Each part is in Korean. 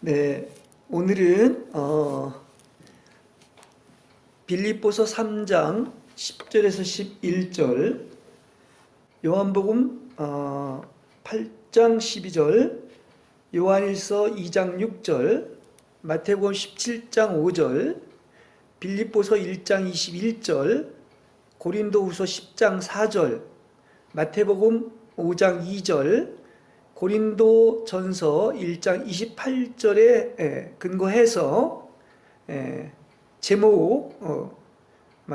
네, 오늘은 빌립보서 3장 10절에서 11절, 요한복음 8장 12절, 요한일서 2장 6절, 마태복음 17장 5절, 빌립보서 1장 21절, 고린도후서 10장 4절, 마태복음 5장 2절, 고린도전서 1장 28절에 근거해서 제목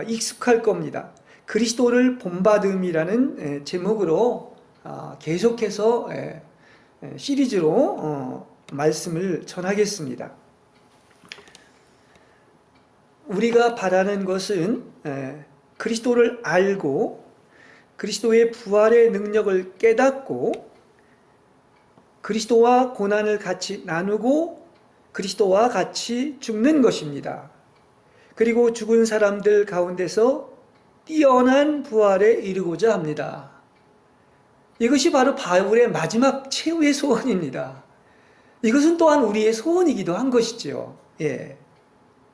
익숙할 겁니다. 그리스도를 본받음이라는 제목으로 계속해서 시리즈로 말씀을 전하겠습니다. 우리가 바라는 것은 그리스도를 알고 그리스도의 부활의 능력을 깨닫고 그리스도와 고난을 같이 나누고 그리스도와 같이 죽는 것입니다. 그리고 죽은 사람들 가운데서 뛰어난 부활에 이르고자 합니다. 이것이 바로 바울의 마지막 최후의 소원입니다. 이것은 또한 우리의 소원이기도 한 것이죠.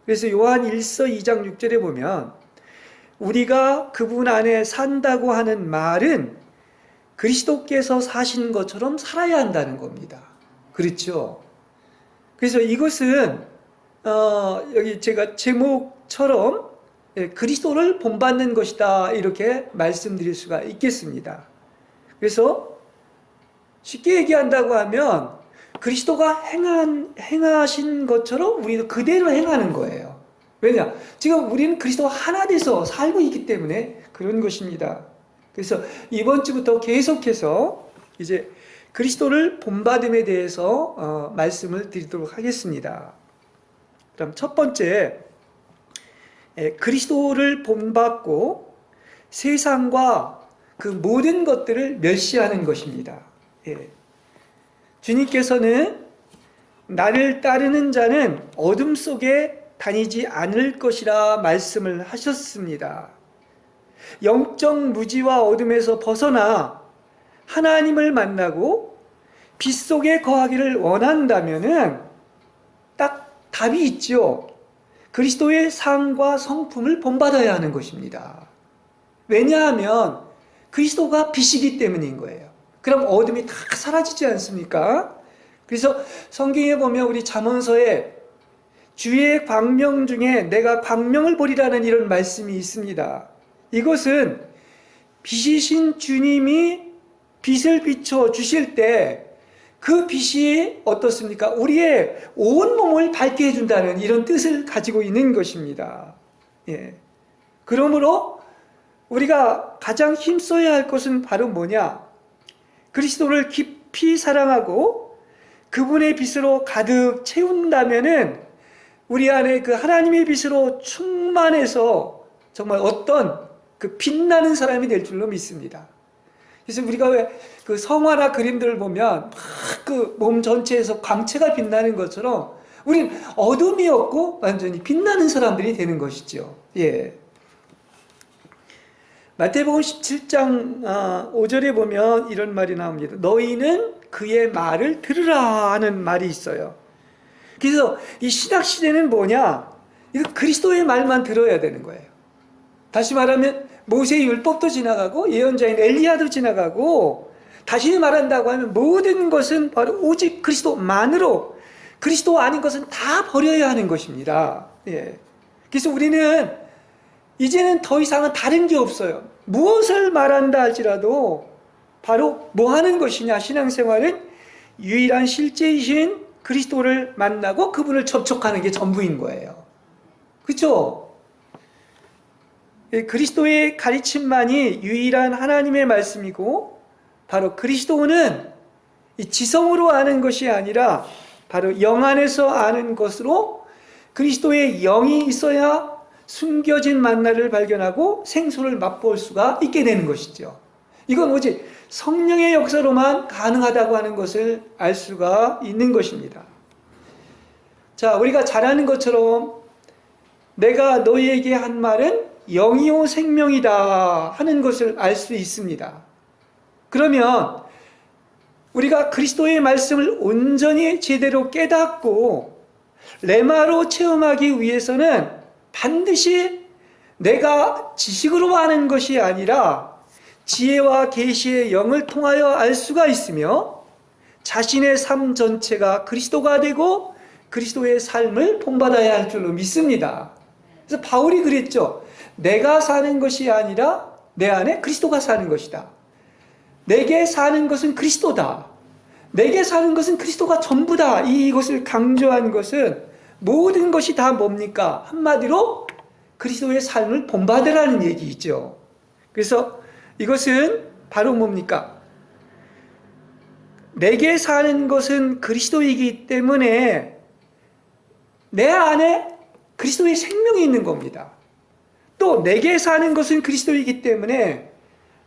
그래서 요한 1서 2장 6절에 보면 우리가 그분 안에 산다고 하는 말은 그리스도께서 사신 것처럼 살아야 한다는 겁니다. 그렇죠? 그래서 이것은 여기 제가 제목처럼 그리스도를 본받는 것이다 이렇게 말씀드릴 수가 있겠습니다. 그래서 쉽게 얘기한다고 하면 그리스도가 행하신 것처럼 우리도 그대로 행하는 거예요. 왜냐? 지금 우리는 그리스도와 하나 돼서 살고 있기 때문에 그런 것입니다. 그래서 이번 주부터 계속해서 이제 그리스도를 본받음에 대해서 말씀을 드리도록 하겠습니다. 그럼 첫 번째, 그리스도를 본받고 세상과 그 모든 것들을 멸시하는 것입니다. 주님께서는 나를 따르는 자는 어둠 속에 다니지 않을 것이라 말씀을 하셨습니다. 영적 무지와 어둠에서 벗어나 하나님을 만나고 빛 속에 거하기를 원한다면은 딱 답이 있죠. 그리스도의 상과 성품을 본받아야 하는 것입니다. 왜냐하면 그리스도가 빛이기 때문인 거예요. 그럼 어둠이 다 사라지지 않습니까? 그래서 성경에 보면 우리 잠언서에 주의 광명 중에 내가 광명을 보리라는 이런 말씀이 있습니다. 이것은 빛이신 주님이 빛을 비춰 주실 때 그 빛이 어떻습니까? 우리의 온몸을 밝게 해준다는 이런 뜻을 가지고 있는 것입니다. 그러므로 우리가 가장 힘써야 할 것은 바로 뭐냐? 그리스도를 깊이 사랑하고 그분의 빛으로 가득 채운다면은 우리 안에 그 하나님의 빛으로 충만해서 정말 어떤 그 빛나는 사람이 될 줄로 믿습니다. 그래서 우리가 왜 그 성화나 그림들을 보면 막 그 몸 전체에서 광채가 빛나는 것처럼 우리는 어둠이 없고 완전히 빛나는 사람들이 되는 것이죠. 마태복음 17장 5절에 보면 이런 말이 나옵니다. 너희는 그의 말을 들으라 하는 말이 있어요. 그래서 이 신학 시대는 뭐냐? 이거 그리스도의 말만 들어야 되는 거예요. 다시 말하면 모세의 율법도 지나가고 예언자인 엘리야도 지나가고 다시 말한다고 하면 모든 것은 바로 오직 그리스도만으로 그리스도 아닌 것은 다 버려야 하는 것입니다. 그래서 우리는 이제는 더 이상은 다른 게 없어요. 무엇을 말한다 할지라도 바로 뭐 하는 것이냐? 신앙생활은 유일한 실제이신 그리스도를 만나고 그분을 접촉하는 게 전부인 거예요. 그렇죠? 그리스도의 가르침만이 유일한 하나님의 말씀이고 바로 그리스도는 이 지성으로 아는 것이 아니라 바로 영 안에서 아는 것으로 그리스도의 영이 있어야 숨겨진 만나를 발견하고 생수를 맛볼 수가 있게 되는 것이죠. 이건 오직 성령의 역사로만 가능하다고 하는 것을 알 수가 있는 것입니다. 자, 우리가 잘 아는 것처럼 내가 너희에게 한 말은 영이요 생명이다 하는 것을 알 수 있습니다. 그러면 우리가 그리스도의 말씀을 온전히 제대로 깨닫고 레마로 체험하기 위해서는 반드시 내가 지식으로 아는 것이 아니라 지혜와 계시의 영을 통하여 알 수가 있으며 자신의 삶 전체가 그리스도가 되고 그리스도의 삶을 본받아야 할 줄로 믿습니다. 그래서 바울이 그랬죠. 내가 사는 것이 아니라 내 안에 그리스도가 사는 것이다. 내게 사는 것은 그리스도다. 내게 사는 것은 그리스도가 전부다. 이것을 강조한 것은 모든 것이 다 뭡니까? 한마디로 그리스도의 삶을 본받으라는 얘기이죠. 그래서 이것은 바로 뭡니까? 내게 사는 것은 그리스도이기 때문에 내 안에 그리스도의 생명이 있는 겁니다. 또 내게 사는 것은 그리스도이기 때문에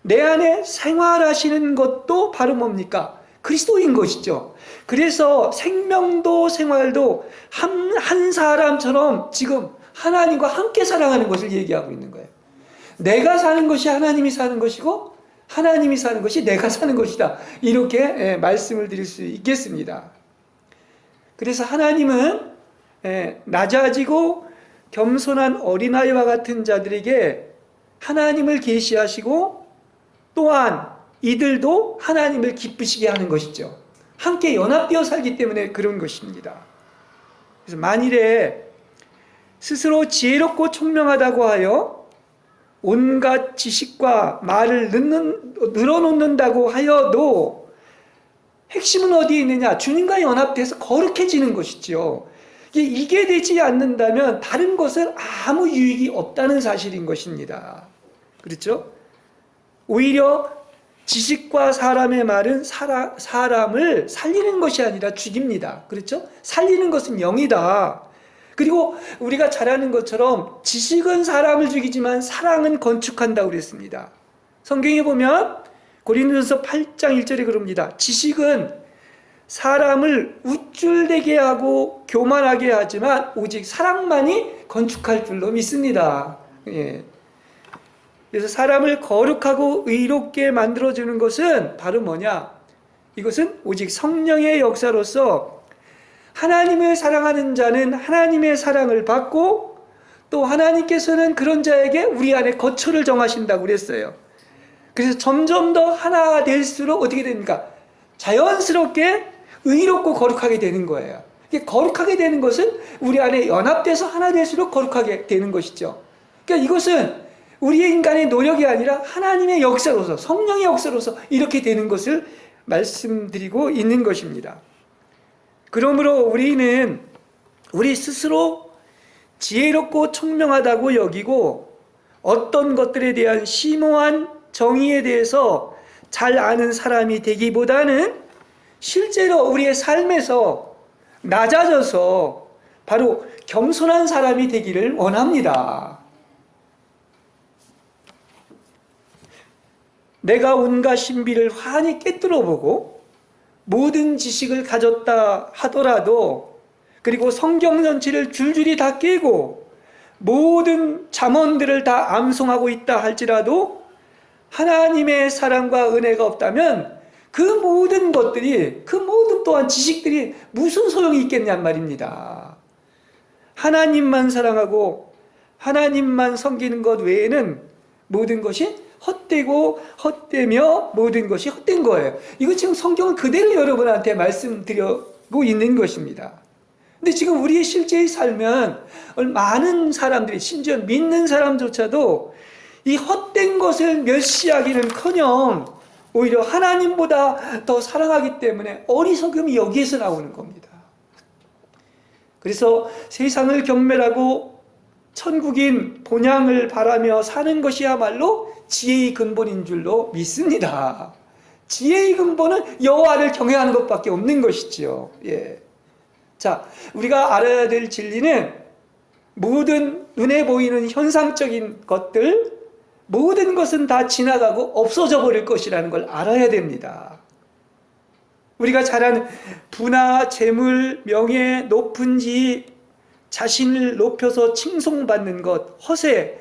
내 안에 생활하시는 것도 바로 뭡니까? 그리스도인 것이죠. 그래서 생명도 생활도 한 사람처럼 지금 하나님과 함께 살아가는 것을 얘기하고 있는 거예요. 내가 사는 것이 하나님이 사는 것이고 하나님이 사는 것이 내가 사는 것이다. 이렇게 말씀을 드릴 수 있겠습니다. 그래서 하나님은 낮아지고 겸손한 어린아이와 같은 자들에게 하나님을 계시하시고 또한 이들도 하나님을 기쁘시게 하는 것이죠. 함께 연합되어 살기 때문에 그런 것입니다. 그래서 만일에 스스로 지혜롭고 총명하다고 하여 온갖 지식과 말을 늘어놓는다고 하여도 핵심은 어디에 있느냐? 주님과 연합돼서 거룩해지는 것이지요. 이게 되지 않는다면 다른 것은 아무 유익이 없다는 사실인 것입니다. 그렇죠? 오히려 지식과 사람의 말은 사람을 살리는 것이 아니라 죽입니다. 그렇죠? 살리는 것은 영이다. 그리고 우리가 잘 아는 것처럼 지식은 사람을 죽이지만 사랑은 건축한다고 그랬습니다. 성경에 보면 고린도전서 8장 1절에 그럽니다. 지식은 사람을 우쭐대게 하고 교만하게 하지만 오직 사랑만이 건축할 줄로 믿습니다. 예. 그래서 사람을 거룩하고 의롭게 만들어주는 것은 바로 뭐냐? 이것은 오직 성령의 역사로서 하나님을 사랑하는 자는 하나님의 사랑을 받고 또 하나님께서는 그런 자에게 우리 안에 거처를 정하신다고 그랬어요. 그래서 점점 더 하나 될수록 어떻게 됩니까? 자연스럽게 의롭고 거룩하게 되는 거예요. 거룩하게 되는 것은 우리 안에 연합돼서 하나 될수록 거룩하게 되는 것이죠. 그러니까 이것은 우리의 인간의 노력이 아니라 하나님의 역사로서 성령의 역사로서 이렇게 되는 것을 말씀드리고 있는 것입니다. 그러므로 우리는 우리 스스로 지혜롭고 총명하다고 여기고 어떤 것들에 대한 심오한 정의에 대해서 잘 아는 사람이 되기보다는 실제로 우리의 삶에서 낮아져서 바로 겸손한 사람이 되기를 원합니다. 내가 온갖 신비를 환히 깨뜨려 보고 모든 지식을 가졌다 하더라도 그리고 성경 전체를 줄줄이 다 깨고 모든 잠언들을 다 암송하고 있다 할지라도 하나님의 사랑과 은혜가 없다면 그 모든 것들이 그 모든 또한 지식들이 무슨 소용이 있겠냔 말입니다. 하나님만 사랑하고 하나님만 섬기는 것 외에는 모든 것이 헛되고 헛되며 모든 것이 헛된 거예요. 이거 지금 성경을 그대로 여러분한테 말씀드리고 있는 것입니다. 근데 지금 우리의 실제의 삶은 많은 사람들이 심지어 믿는 사람조차도 이 헛된 것을 멸시하기는커녕 오히려 하나님보다 더 사랑하기 때문에 어리석음이 여기에서 나오는 겁니다. 그래서 세상을 경멸하고 천국인 본향을 바라며 사는 것이야말로 지혜의 근본인 줄로 믿습니다. 지혜의 근본은 여호와를 경외하는 것밖에 없는 것이지요. 예. 자, 우리가 알아야 될 진리는 모든 눈에 보이는 현상적인 것들, 모든 것은 다 지나가고 없어져 버릴 것이라는 걸 알아야 됩니다. 우리가 잘 아는 부나 재물, 명예, 높은 지위, 자신을 높여서 칭송받는 것, 허세,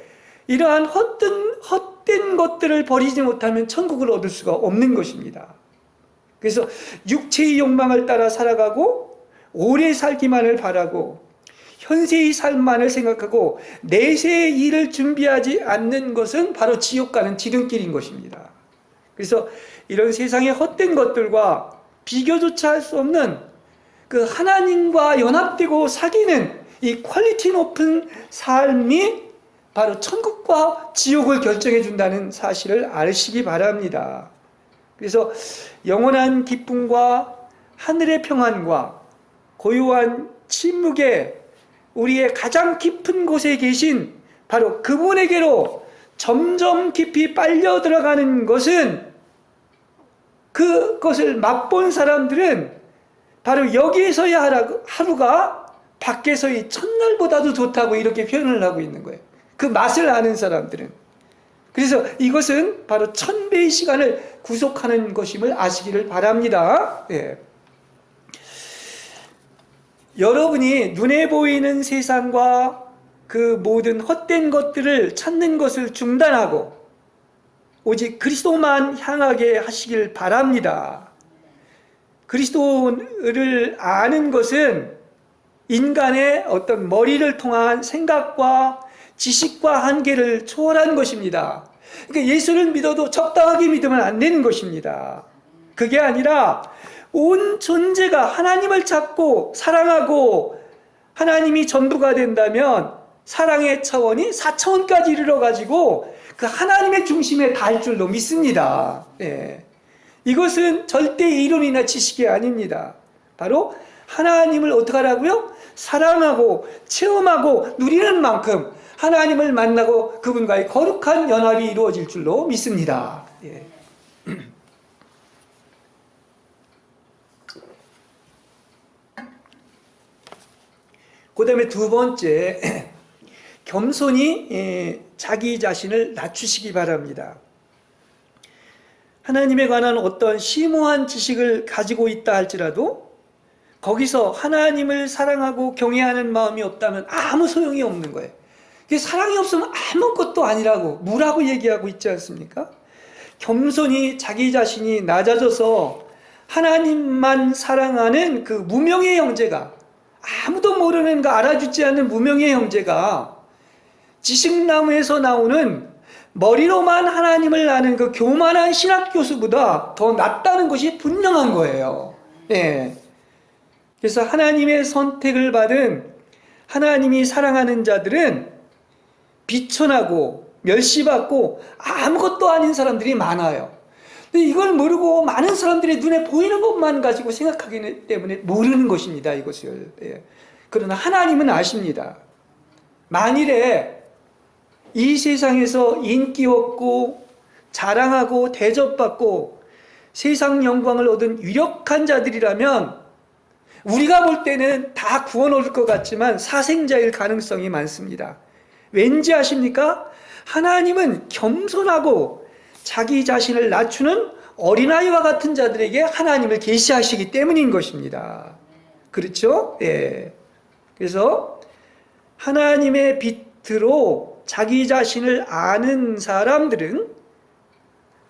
이러한 헛된 것들을 버리지 못하면 천국을 얻을 수가 없는 것입니다. 그래서 육체의 욕망을 따라 살아가고 오래 살기만을 바라고 현세의 삶만을 생각하고 내세의 일을 준비하지 않는 것은 바로 지옥 가는 지름길인 것입니다. 그래서 이런 세상의 헛된 것들과 비교조차 할 수 없는 그 하나님과 연합되고 사귀는 이 퀄리티 높은 삶이 바로 천국과 지옥을 결정해 준다는 사실을 아시기 바랍니다. 그래서 영원한 기쁨과 하늘의 평안과 고요한 침묵에 우리의 가장 깊은 곳에 계신 바로 그분에게로 점점 깊이 빨려 들어가는 것은, 그것을 맛본 사람들은 바로 여기에서의 하루가 밖에서의 첫날보다도 좋다고 이렇게 표현을 하고 있는 거예요. 그 맛을 아는 사람들은. 그래서 이것은 바로 1000배의 시간을 구속하는 것임을 아시기를 바랍니다. 예. 여러분이 눈에 보이는 세상과 그 모든 헛된 것들을 찾는 것을 중단하고 오직 그리스도만 향하게 하시길 바랍니다. 그리스도를 아는 것은 인간의 어떤 머리를 통한 생각과 지식과 한계를 초월한 것입니다. 그러니까 예수를 믿어도 적당하게 믿으면 안 되는 것입니다. 그게 아니라 온 존재가 하나님을 찾고 사랑하고 하나님이 전부가 된다면 사랑의 차원이 4차원까지 이르러가지고 그 하나님의 중심에 닿을 줄로 믿습니다. 예. 이것은 절대 이론이나 지식이 아닙니다. 바로 하나님을 어떻게 하라고요? 사랑하고 체험하고 누리는 만큼 하나님을 만나고 그분과의 거룩한 연합이 이루어질 줄로 믿습니다. 예. 그 다음에 두 번째, 겸손히 자기 자신을 낮추시기 바랍니다. 하나님에 관한 어떤 심오한 지식을 가지고 있다 할지라도 거기서 하나님을 사랑하고 경외하는 마음이 없다면 아무 소용이 없는 거예요. 사랑이 없으면 아무것도 아니라고 무라고 얘기하고 있지 않습니까? 겸손히 자기 자신이 낮아져서 하나님만 사랑하는 그 무명의 형제가, 아무도 모르는 거 알아주지 않는 무명의 형제가 지식나무에서 나오는 머리로만 하나님을 아는 그 교만한 신학교수보다 더 낫다는 것이 분명한 거예요. 예. 그래서 하나님의 선택을 받은 하나님이 사랑하는 자들은 비천하고 멸시받고 아무것도 아닌 사람들이 많아요. 근데 이걸 모르고 많은 사람들의 눈에 보이는 것만 가지고 생각하기 때문에 모르는 것입니다, 이것을. 예. 그러나 하나님은 아십니다. 만일에 이 세상에서 인기 얻고 자랑하고 대접받고 세상 영광을 얻은 유력한 자들이라면 우리가 볼 때는 다 구원 얻을 것 같지만 사생자일 가능성이 많습니다. 왠지 아십니까? 하나님은 겸손하고 자기 자신을 낮추는 어린아이와 같은 자들에게 하나님을 계시하시기 때문인 것입니다. 그렇죠? 예. 그래서 하나님의 빛으로 자기 자신을 아는 사람들은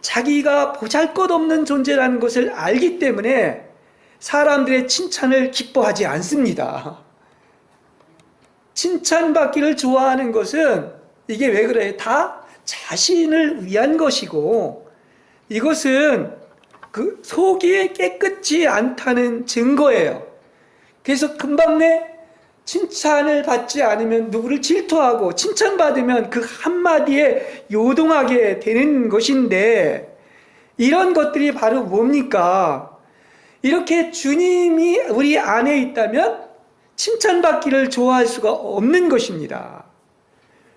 자기가 보잘것없는 존재라는 것을 알기 때문에 사람들의 칭찬을 기뻐하지 않습니다. 칭찬받기를 좋아하는 것은 이게 왜 그래요? 다 자신을 위한 것이고 이것은 그 속이 깨끗지 않다는 증거예요. 그래서 금방내 칭찬을 받지 않으면 누구를 질투하고 칭찬받으면 그 한마디에 요동하게 되는 것인데 이런 것들이 바로 뭡니까? 이렇게 주님이 우리 안에 있다면 칭찬받기를 좋아할 수가 없는 것입니다.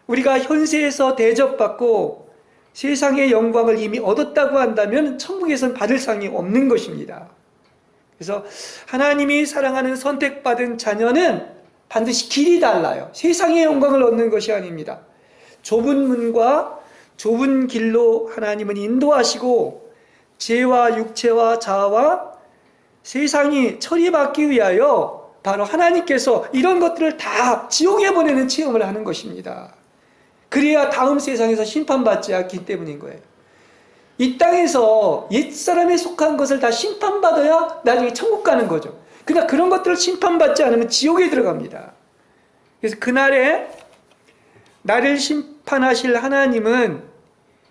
우리가 현세에서 대접받고 세상의 영광을 이미 얻었다고 한다면 천국에선 받을 상이 없는 것입니다. 그래서 하나님이 사랑하는 선택받은 자녀는 반드시 길이 달라요. 세상의 영광을 얻는 것이 아닙니다. 좁은 문과 좁은 길로 하나님은 인도하시고 죄와 육체와 자아와 세상이 처리받기 위하여 바로 하나님께서 이런 것들을 다 지옥에 보내는 체험을 하는 것입니다. 그래야 다음 세상에서 심판받지 않기 때문인 거예요. 이 땅에서 옛사람에 속한 것을 다 심판받아야 나중에 천국 가는 거죠. 그러나 그런 것들을 심판받지 않으면 지옥에 들어갑니다. 그래서 그날에 나를 심판하실 하나님은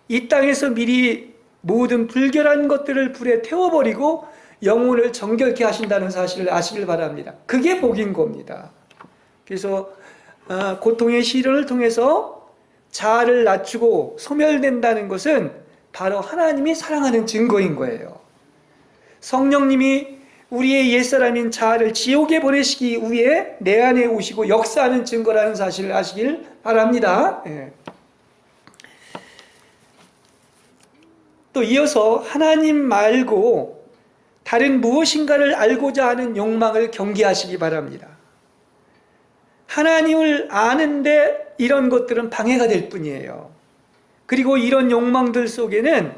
이 땅에서 미리 모든 불결한 것들을 불에 태워버리고 영혼을 정결케 하신다는 사실을 아시길 바랍니다. 그게 복인 겁니다. 그래서 고통의 시련을 통해서 자아를 낮추고 소멸된다는 것은 바로 하나님이 사랑하는 증거인 거예요. 성령님이 우리의 옛사람인 자아를 지옥에 보내시기 위해 내 안에 오시고 역사하는 증거라는 사실을 아시길 바랍니다. 예. 또 이어서 하나님 말고 다른 무엇인가를 알고자 하는 욕망을 경계하시기 바랍니다. 하나님을 아는데 이런 것들은 방해가 될 뿐이에요. 그리고 이런 욕망들 속에는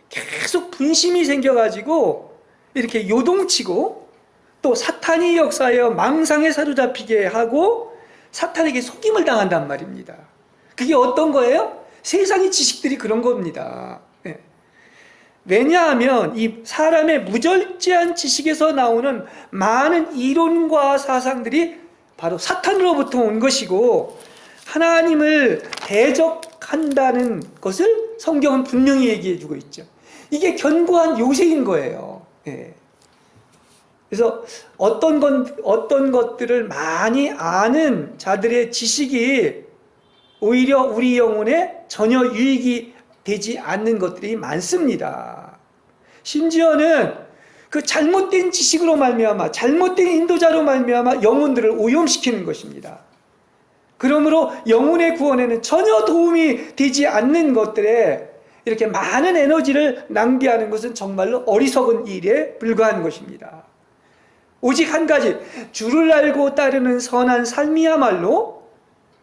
계속 분심이 생겨가지고 이렇게 요동치고 또 사탄이 역사하여 망상에 사로잡히게 하고 사탄에게 속임을 당한단 말입니다. 그게 어떤 거예요? 세상의 지식들이 그런 겁니다. 왜냐하면 이 사람의 무절제한 지식에서 나오는 많은 이론과 사상들이 바로 사탄으로부터 온 것이고 하나님을 대적한다는 것을 성경은 분명히 얘기해 주고 있죠. 이게 견고한 요새인 거예요. 그래서 어떤 것들을 많이 아는 자들의 지식이 오히려 우리 영혼에 전혀 유익이 되지 않는 것들이 많습니다. 심지어는 그 잘못된 지식으로 말미암아 잘못된 인도자로 말미암아 영혼들을 오염시키는 것입니다. 그러므로 영혼의 구원에는 전혀 도움이 되지 않는 것들에 이렇게 많은 에너지를 낭비하는 것은 정말로 어리석은 일에 불과한 것입니다. 오직 한 가지, 주를 알고 따르는 선한 삶이야말로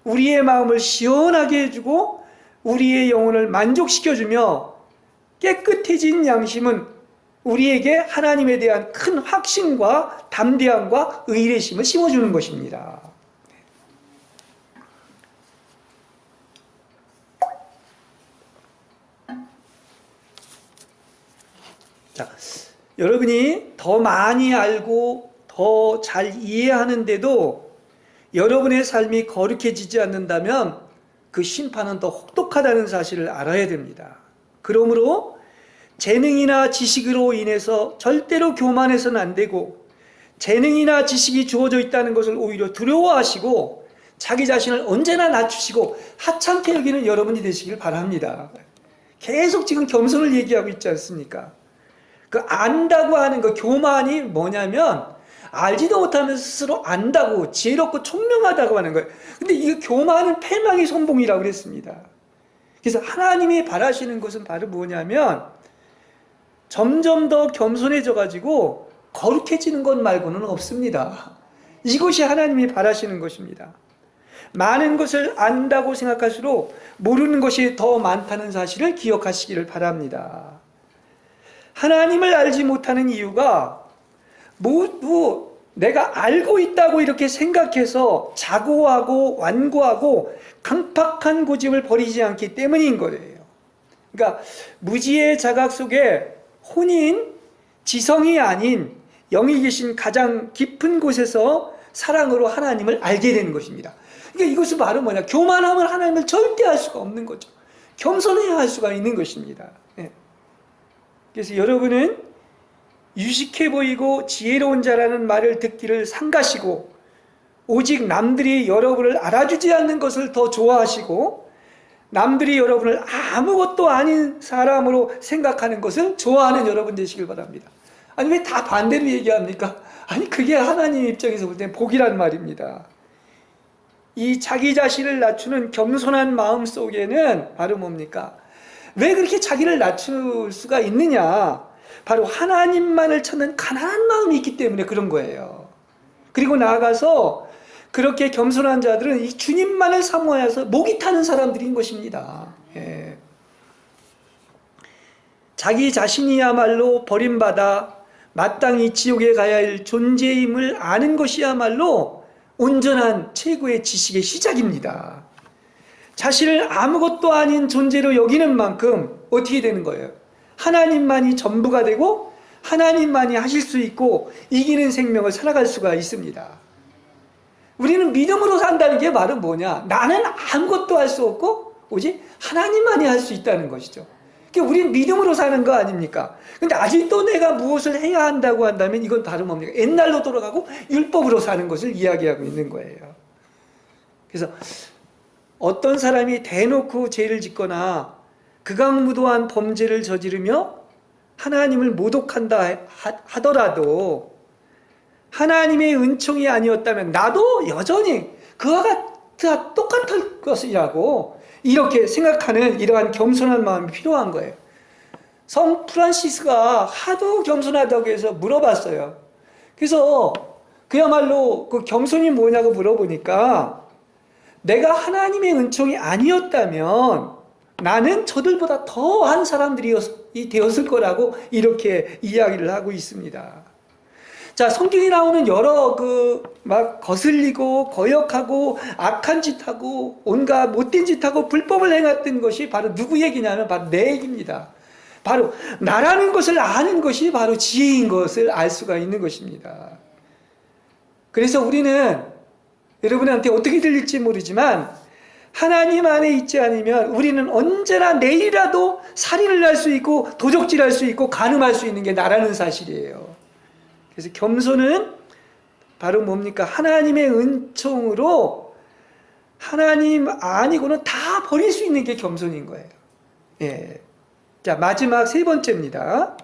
우리의 마음을 시원하게 해주고 우리의 영혼을 만족시켜주며 깨끗해진 양심은 우리에게 하나님에 대한 큰 확신과 담대함과 의례심을 심어주는 것입니다. 자, 여러분이 더 많이 알고 더 잘 이해하는데도 여러분의 삶이 거룩해지지 않는다면 그 심판은 더 혹독하다는 사실을 알아야 됩니다. 그러므로 재능이나 지식으로 인해서 절대로 교만해서는 안 되고 재능이나 지식이 주어져 있다는 것을 오히려 두려워하시고 자기 자신을 언제나 낮추시고 하찮게 여기는 여러분이 되시길 바랍니다. 계속 지금 겸손을 얘기하고 있지 않습니까? 그 안다고 하는 그 교만이 뭐냐면 알지도 못하면서 스스로 안다고 지혜롭고 총명하다고 하는 거예요. 근데 이 교만은 패망의 선봉이라고 그랬습니다. 그래서 하나님이 바라시는 것은 바로 뭐냐면 점점 더 겸손해져 가지고 거룩해지는 것 말고는 없습니다. 이것이 하나님이 바라시는 것입니다. 많은 것을 안다고 생각할수록 모르는 것이 더 많다는 사실을 기억하시기를 바랍니다. 하나님을 알지 못하는 이유가 모두 내가 알고 있다고 이렇게 생각해서 자고하고 완고하고 강팍한 고집을 버리지 않기 때문인 거예요. 그러니까 무지의 자각 속에 혼인, 지성이 아닌 영이 계신 가장 깊은 곳에서 사랑으로 하나님을 알게 되는 것입니다. 그러니까 이것은 바로 뭐냐? 교만하면 하나님을 절대 알 수가 없는 거죠. 겸손해야 할 수가 있는 것입니다. 그래서 여러분은 유식해 보이고 지혜로운 자라는 말을 듣기를 삼가시고 오직 남들이 여러분을 알아주지 않는 것을 더 좋아하시고 남들이 여러분을 아무것도 아닌 사람으로 생각하는 것을 좋아하는 여러분 되시길 바랍니다. 아니 왜 다 반대로 얘기합니까? 아니 그게 하나님 입장에서 볼 때 복이란 말입니다. 이 자기 자신을 낮추는 겸손한 마음 속에는 바로 뭡니까? 왜 그렇게 자기를 낮출 수가 있느냐? 바로 하나님만을 찾는 가난한 마음이 있기 때문에 그런 거예요. 그리고 나아가서 그렇게 겸손한 자들은 이 주님만을 사모하여서 목이 타는 사람들인 것입니다. 자기 자신이야말로 버림받아 마땅히 지옥에 가야 할 존재임을 아는 것이야말로 온전한 최고의 지식의 시작입니다. 자신을 아무것도 아닌 존재로 여기는 만큼 어떻게 되는 거예요? 하나님만이 전부가 되고 하나님만이 하실 수 있고 이기는 생명을 살아갈 수가 있습니다. 우리는 믿음으로 산다는 게 바로 뭐냐? 나는 아무것도 할 수 없고 오직 하나님만이 할 수 있다는 것이죠. 그러니까 우리는 믿음으로 사는 거 아닙니까? 근데 아직도 내가 무엇을 해야 한다고 한다면 이건 바로 뭡니까? 옛날로 돌아가고 율법으로 사는 것을 이야기하고 있는 거예요. 그래서 어떤 사람이 대놓고 죄를 짓거나 극악무도한 범죄를 저지르며 하나님을 모독한다 하더라도 하나님의 은총이 아니었다면 나도 여전히 그와 똑같을 것이라고 이렇게 생각하는 이러한 겸손한 마음이 필요한 거예요. 성 프란시스가 하도 겸손하다고 해서 물어봤어요. 그래서 그야말로 그 겸손이 뭐냐고 물어보니까 내가 하나님의 은총이 아니었다면 나는 저들보다 더한 사람들이 되었을 거라고 이렇게 이야기를 하고 있습니다. 자, 성경에 나오는 여러 막 거슬리고 거역하고 악한 짓하고 온갖 못된 짓하고 불법을 행했던 것이 바로 누구 얘기냐면 바로 내 얘기입니다. 바로 나라는 것을 아는 것이 바로 지혜인 것을 알 수가 있는 것입니다. 그래서 우리는 여러분한테 어떻게 들릴지 모르지만 하나님 안에 있지 않으면 우리는 언제나 내일이라도 살인을 할 수 있고 도적질할 수 있고 간음할 수 있는 게 나라는 사실이에요. 그래서 겸손은 바로 뭡니까? 하나님의 은총으로 하나님 아니고는 다 버릴 수 있는 게 겸손인 거예요. 예. 자, 마지막 세 번째입니다.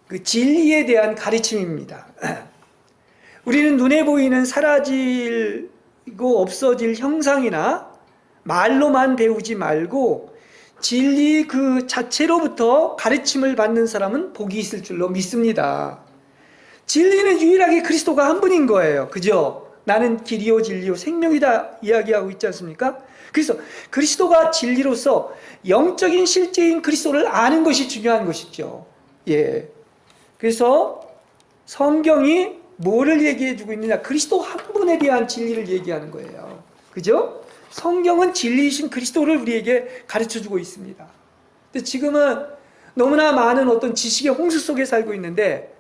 그 진리에 대한 가르침입니다. 우리는 눈에 보이는 사라지고 없어질 형상이나 말로만 배우지 말고 진리 그 자체로부터 가르침을 받는 사람은 복이 있을 줄로 믿습니다. 진리는 유일하게 그리스도가 한 분인 거예요. 그죠? 나는 길이요 진리요 생명이다 이야기하고 있지 않습니까? 그래서 그리스도가 진리로서 영적인 실제인 그리스도를 아는 것이 중요한 것이죠. 예. 그래서 성경이 뭐를 얘기해 주고 있느냐? 그리스도 한 분에 대한 진리를 얘기하는 거예요. 그죠? 성경은 진리이신 그리스도를 우리에게 가르쳐 주고 있습니다. 근데 지금은 너무나 많은 어떤 지식의 홍수 속에 살고 있는데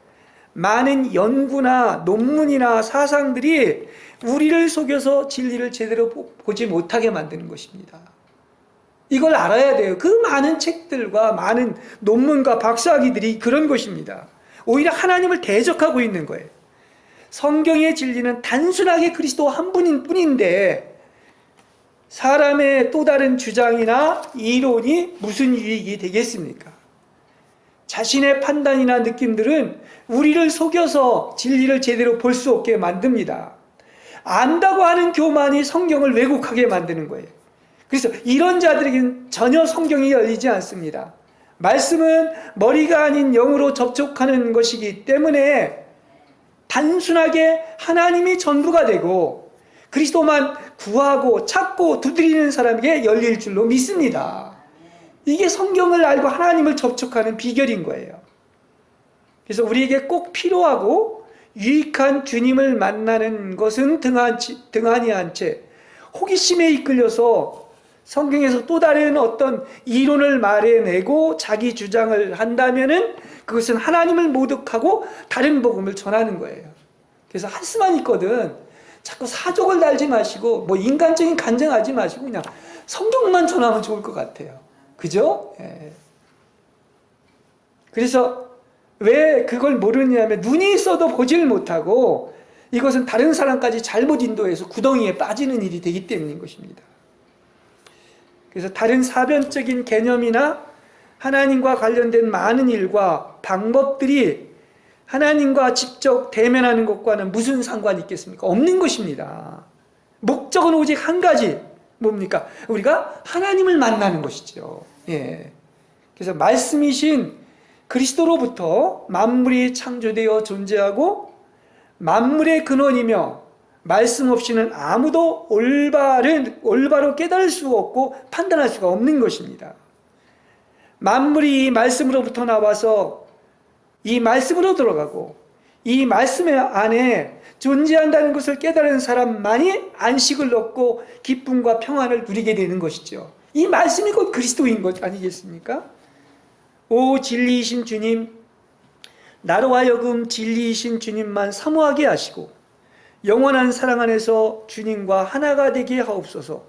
많은 연구나 논문이나 사상들이 우리를 속여서 진리를 제대로 보지 못하게 만드는 것입니다. 이걸 알아야 돼요. 그 많은 책들과 많은 논문과 박사학위들이 그런 것입니다. 오히려 하나님을 대적하고 있는 거예요. 성경의 진리는 단순하게 그리스도 한 분인 뿐인데 사람의 또 다른 주장이나 이론이 무슨 유익이 되겠습니까? 자신의 판단이나 느낌들은 우리를 속여서 진리를 제대로 볼 수 없게 만듭니다. 안다고 하는 교만이 성경을 왜곡하게 만드는 거예요. 그래서 이런 자들에게는 전혀 성경이 열리지 않습니다. 말씀은 머리가 아닌 영으로 접촉하는 것이기 때문에 단순하게 하나님이 전부가 되고 그리스도만 구하고 찾고 두드리는 사람에게 열릴 줄로 믿습니다. 이게 성경을 알고 하나님을 접촉하는 비결인 거예요. 그래서 우리에게 꼭 필요하고 유익한 주님을 만나는 것은 등한히 한 채 호기심에 이끌려서 성경에서 또 다른 어떤 이론을 말해내고 자기 주장을 한다면은 그것은 하나님을 모독하고 다른 복음을 전하는 거예요. 그래서 할 수만 있거든 자꾸 사족을 달지 마시고 뭐 인간적인 간증하지 마시고 그냥 성경만 전하면 좋을 것 같아요. 그죠? 예. 그래서 왜 그걸 모르냐면 눈이 있어도 보질 못하고 이것은 다른 사람까지 잘못 인도해서 구덩이에 빠지는 일이 되기 때문인 것입니다. 그래서 다른 사변적인 개념이나 하나님과 관련된 많은 일과 방법들이 하나님과 직접 대면하는 것과는 무슨 상관이 있겠습니까? 없는 것입니다. 목적은 오직 한 가지. 뭡니까? 우리가 하나님을 만나는 것이죠. 예. 그래서 말씀이신 그리스도로부터 만물이 창조되어 존재하고 만물의 근원이며 말씀 없이는 아무도 올바로 깨달을 수 없고 판단할 수가 없는 것입니다. 만물이 이 말씀으로부터 나와서 이 말씀으로 들어가고 이 말씀 안에 존재한다는 것을 깨달은 사람만이 안식을 얻고 기쁨과 평안을 누리게 되는 것이죠. 이 말씀이 곧 그리스도인 것 아니겠습니까? 오 진리이신 주님, 나로 하여금 진리이신 주님만 사모하게 하시고 영원한 사랑 안에서 주님과 하나가 되게 하옵소서.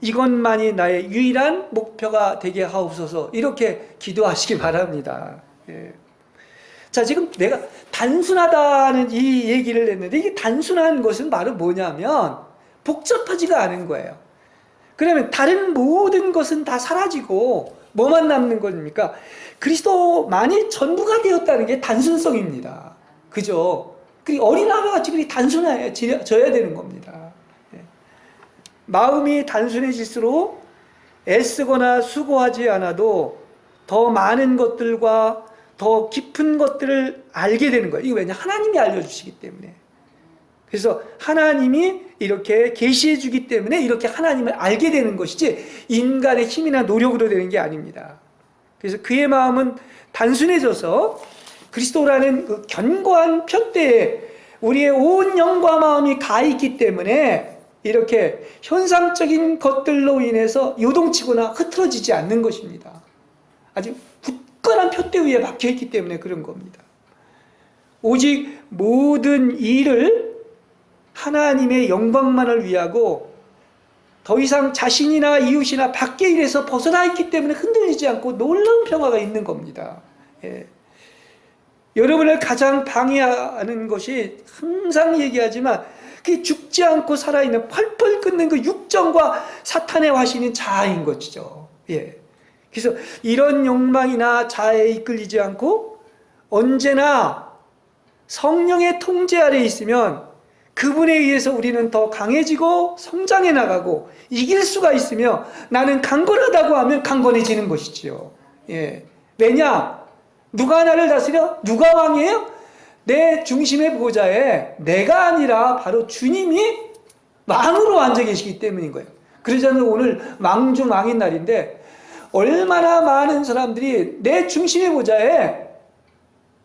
이것만이 나의 유일한 목표가 되게 하옵소서. 이렇게 기도하시기 바랍니다. 예. 자, 지금 내가 단순하다는 이 얘기를 했는데, 이게 단순한 것은 바로 뭐냐면 복잡하지가 않은 거예요. 그러면 다른 모든 것은 다 사라지고 뭐만 남는 겁니까? 그리스도만이 전부가 되었다는 게 단순성입니다. 그죠? 어린아이와 같이 그렇게 단순해져야 되는 겁니다. 마음이 단순해질수록 애쓰거나 수고하지 않아도 더 많은 것들과 더 깊은 것들을 알게 되는 거예요. 이거 왜냐? 하나님이 알려주시기 때문에. 그래서 하나님이 이렇게 계시해 주기 때문에 이렇게 하나님을 알게 되는 것이지 인간의 힘이나 노력으로 되는 게 아닙니다. 그래서 그의 마음은 단순해져서 그리스도라는 그 견고한 표대에 우리의 온 영과 마음이 가 있기 때문에 이렇게 현상적인 것들로 인해서 요동치거나 흐트러지지 않는 것입니다. 아주 굳건한 표대 위에 박혀 있기 때문에 그런 겁니다. 오직 모든 일을 하나님의 영광만을 위하고 더 이상 자신이나 이웃이나 밖의 일에서 벗어나 있기 때문에 흔들리지 않고 놀라운 평화가 있는 겁니다. 예. 여러분을 가장 방해하는 것이 항상 얘기하지만 그게 죽지 않고 살아있는 펄펄 끓는 그 육정과 사탄의 화신인 자아인 것이죠. 예. 그래서 이런 욕망이나 자아에 이끌리지 않고 언제나 성령의 통제 아래 있으면 그분에 의해서 우리는 더 강해지고 성장해 나가고 이길 수가 있으며 나는 강건하다고 하면 강건해지는 것이지요. 예. 왜냐? 누가 나를 다스려? 누가 왕이에요? 내 중심의 보좌에 내가 아니라 바로 주님이 왕으로 앉아 계시기 때문인 거예요. 그러자면 오늘 왕중 왕인 날인데 얼마나 많은 사람들이 내 중심의 보좌에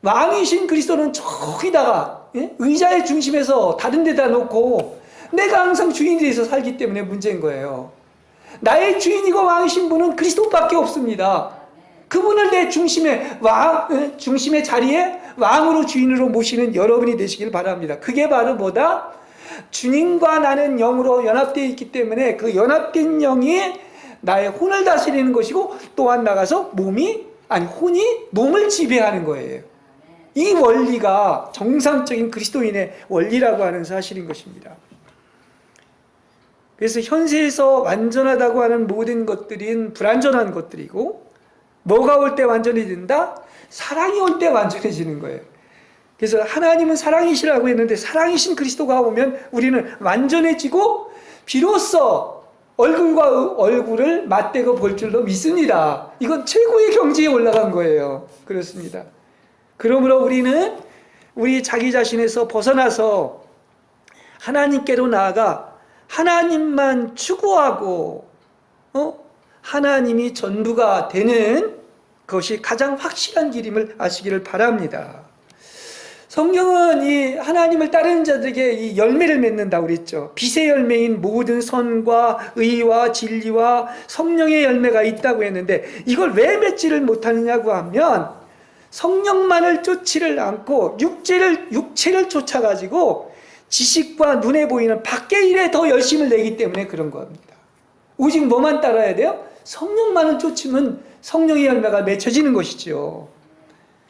왕이신 그리스도는 저기다가 의자의 중심에서 다른 데다 놓고 내가 항상 주인이 돼서 살기 때문에 문제인 거예요. 나의 주인이고 왕이신 분은 그리스도밖에 없습니다. 그분을 내 중심의 자리에 왕으로 주인으로 모시는 여러분이 되시길 바랍니다. 그게 바로 뭐다? 주님과 나는 영으로 연합되어 있기 때문에 그 연합된 영이 나의 혼을 다스리는 것이고 또한 나가서 혼이 몸을 지배하는 거예요. 이 원리가 정상적인 그리스도인의 원리라고 하는 사실인 것입니다. 그래서 현세에서 완전하다고 하는 모든 것들은 불완전한 것들이고 뭐가 올 때 완전해진다? 사랑이 올 때 완전해지는 거예요. 그래서 하나님은 사랑이시라고 했는데 사랑이신 그리스도가 오면 우리는 완전해지고 비로소 얼굴과 얼굴을 맞대고 볼 줄로 믿습니다. 이건 최고의 경지에 올라간 거예요. 그렇습니다. 그러므로 우리는 우리 자기 자신에서 벗어나서 하나님께로 나아가 하나님만 추구하고 하나님이 전부가 되는 것이 가장 확실한 길임을 아시기를 바랍니다. 성경은 이 하나님을 따르는 자들에게 이 열매를 맺는다고 그랬죠. 빛의 열매인 모든 선과 의와 진리와 성령의 열매가 있다고 했는데 이걸 왜 맺지를 못하느냐고 하면 성령만을 쫓지를 않고 육체를 쫓아가지고 지식과 눈에 보이는 밖의 일에 더 열심을 내기 때문에 그런 겁니다. 오직 뭐만 따라야 돼요? 성령만을 쫓으면 성령의 열매가 맺혀지는 것이죠.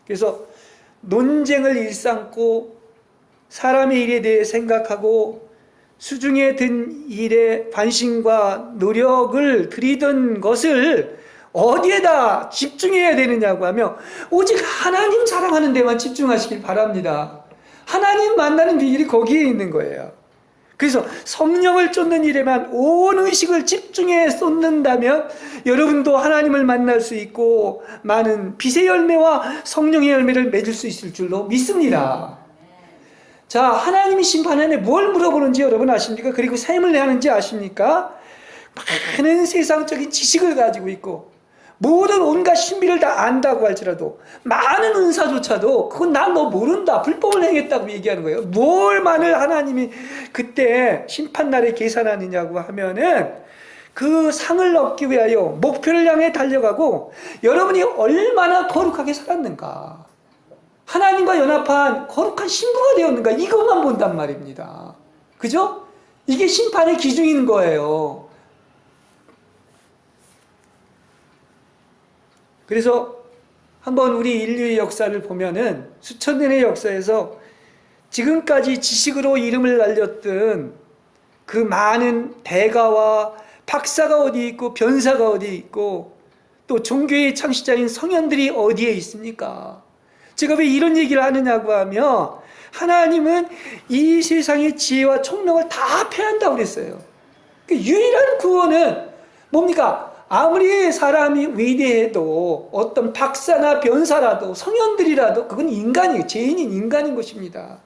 그래서 논쟁을 일삼고 사람의 일에 대해 생각하고 수중에 든 일에 관심과 노력을 들이던 것을 어디에다 집중해야 되느냐고 하면 오직 하나님 사랑하는 데만 집중하시길 바랍니다. 하나님 만나는 비결이 거기에 있는 거예요. 그래서 성령을 쫓는 일에만 온 의식을 집중해 쏟는다면 여러분도 하나님을 만날 수 있고 많은 빛의 열매와 성령의 열매를 맺을 수 있을 줄로 믿습니다. 자, 하나님이 심판하는데 뭘 물어보는지 여러분 아십니까? 그리고 셈을 내하는지 아십니까? 많은 세상적인 지식을 가지고 있고 모든 온갖 신비를 다 안다고 할지라도 많은 은사조차도 그건 난 너 모른다, 불법을 행했다고 얘기하는 거예요. 뭘 만을 하나님이 그때 심판날에 계산하느냐고 하면은 그 상을 얻기 위하여 목표를 향해 달려가고 여러분이 얼마나 거룩하게 살았는가, 하나님과 연합한 거룩한 신부가 되었는가, 이것만 본단 말입니다. 그죠? 이게 심판의 기준인 거예요. 그래서 한번 우리 인류의 역사를 보면은 수천 년의 역사에서 지금까지 지식으로 이름을 날렸던 그 많은 대가와 박사가 어디 있고 변사가 어디 있고 또 종교의 창시자인 성현들이 어디에 있습니까? 제가 왜 이런 얘기를 하느냐고 하면 하나님은 이 세상의 지혜와 총명을 다 패한다고 그랬어요. 유일한 구원은 뭡니까? 아무리 사람이 위대해도 어떤 박사나 변사라도 성현들이라도 그건 인간이에요. 죄인인 인간인 것입니다.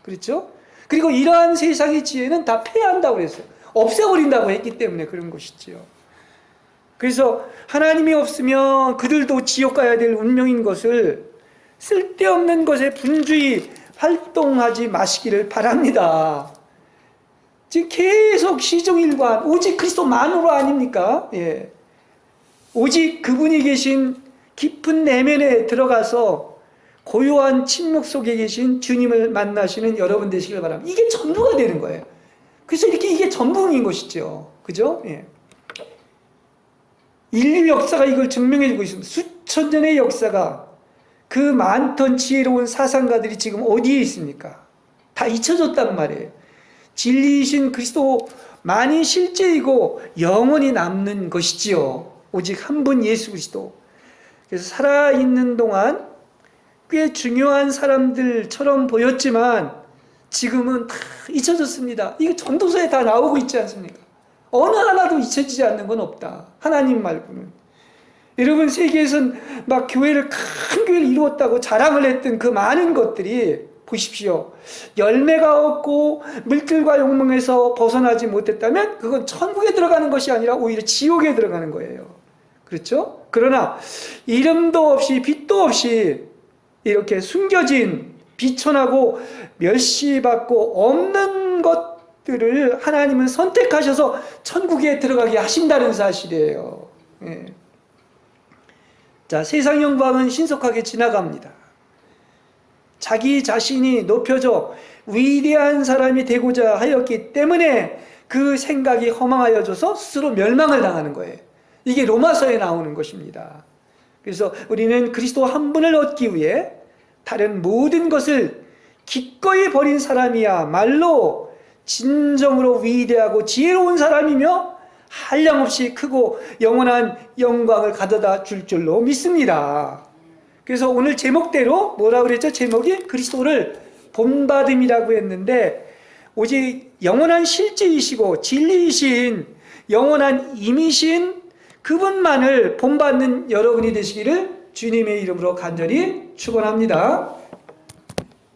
그렇죠? 그리고 이러한 세상의 지혜는 다 폐한다고 그랬어요. 없애버린다고 했기 때문에 그런 것이지요. 그래서 하나님이 없으면 그들도 지옥 가야 될 운명인 것을 쓸데없는 것에 분주히 활동하지 마시기를 바랍니다. 지금 계속 시종일관 오직 그리스도만으로 아닙니까? 예. 오직 그분이 계신 깊은 내면에 들어가서 고요한 침묵 속에 계신 주님을 만나시는 여러분 되시길 바랍니다. 이게 전부가 되는 거예요. 그래서 이렇게 이게 전부인 것이죠. 그죠? 예. 인류 역사가 이걸 증명해주고 있습니다. 수천 년의 역사가 그 많던 지혜로운 사상가들이 지금 어디에 있습니까? 다 잊혀졌단 말이에요. 진리이신 그리스도만이 실제이고 영원히 남는 것이지요. 오직 한 분 예수 그리스도. 그래서 살아있는 동안 꽤 중요한 사람들처럼 보였지만 지금은 다 잊혀졌습니다. 이게 전도서에 다 나오고 있지 않습니까? 어느 하나도 잊혀지지 않는 건 없다. 하나님 말고는. 여러분, 세계에선 막 교회를, 큰 교회를 이루었다고 자랑을 했던 그 많은 것들이 보십시오. 열매가 없고 물질과 욕망에서 벗어나지 못했다면 그건 천국에 들어가는 것이 아니라 오히려 지옥에 들어가는 거예요. 그렇죠? 그러나 이름도 없이 빛도 없이 이렇게 숨겨진 비천하고 멸시받고 없는 것들을 하나님은 선택하셔서 천국에 들어가게 하신다는 사실이에요. 예. 자, 세상 영광은 신속하게 지나갑니다. 자기 자신이 높여져 위대한 사람이 되고자 하였기 때문에 그 생각이 허망하여져서 스스로 멸망을 당하는 거예요. 이게 로마서에 나오는 것입니다. 그래서 우리는 그리스도 한 분을 얻기 위해 다른 모든 것을 기꺼이 버린 사람이야말로 진정으로 위대하고 지혜로운 사람이며 한량없이 크고 영원한 영광을 가져다 줄 줄로 믿습니다. 그래서 오늘 제목대로 뭐라고 그랬죠? 제목이 그리스도를 본받음이라고 했는데 오직 영원한 실제이시고 진리이신 영원한 임이신 그분만을 본받는 여러분이 되시기를 주님의 이름으로 간절히 축원합니다.